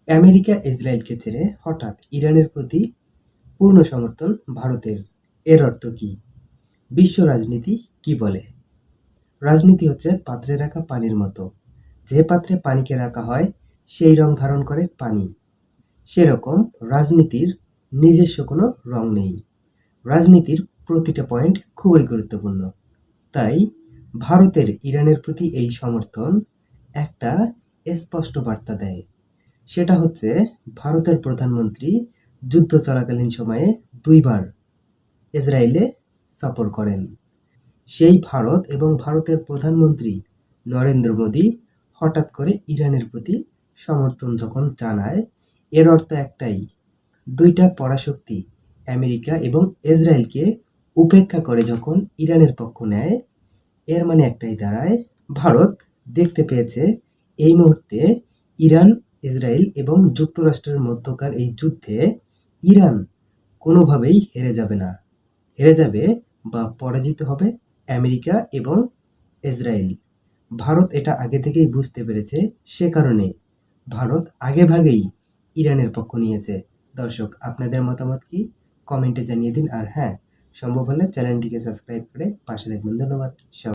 America ইসরায়েলকে ছেড়ে হঠাৎ ইরানের প্রতি পূর্ণ সমর্থন ভারতের। এর অর্থ কী? বিশ্ব রাজনীতি কী বলে? রাজনীতি হচ্ছে পাত্রে রাখা পানির মতো। যে পাত্রে পানিকে রাখা হয় সেই রং ধারণ করে পানি। সেরকম রাজনীতির নিজস্ব কোনো রং নেই। রাজনীতির প্রতিটা পয়েন্ট খুবই গুরুত্বপূর্ণ। তাই ভারতের ইরানের প্রতি এই সমর্থন একটা স্পষ্ট বার্তা দেয়। সেটা হচ্ছে ভারতের প্রধানমন্ত্রী যুদ্ধ চলাকালীন সময়ে ২ বার ইসরায়েলে সফর করেন। সেই ভারত এবং ভারতের প্রধানমন্ত্রী নরেন্দ্র মোদী হঠাৎ করে ইরানের প্রতি সমর্থন যখন জানায়, এর অর্থ একটাই, ২টা পরাশক্তি আমেরিকা এবং ইসরায়েলকে উপেক্ষা করে যখন ইরানের পক্ষ নেয়, এর মানে একটাই দাঁড়ায়, ভারত দেখতে পেয়েছে এই মুহূর্তে ইরান, ইসরায়েল এবং যুক্তরাষ্ট্রের মধ্যকার এই যুদ্ধে ইরান কোনোভাবেই হেরে যাবে না। হেরে যাবে বা পরাজিত হবে আমেরিকা এবং ইসরায়েল। ভারত এটা আগে থেকেই বুঝতে পেরেছে, সে কারণে ভারত আগেভাগেই ইরানের পক্ষ নিয়েছে। দর্শক, আপনাদের মতামত কি? কমেন্টে জানিয়ে দিন। আর হ্যাঁ, সম্ভব হলে চ্যানেলটিকে সাবস্ক্রাইব করে পাশে থাকবেন। ধন্যবাদ।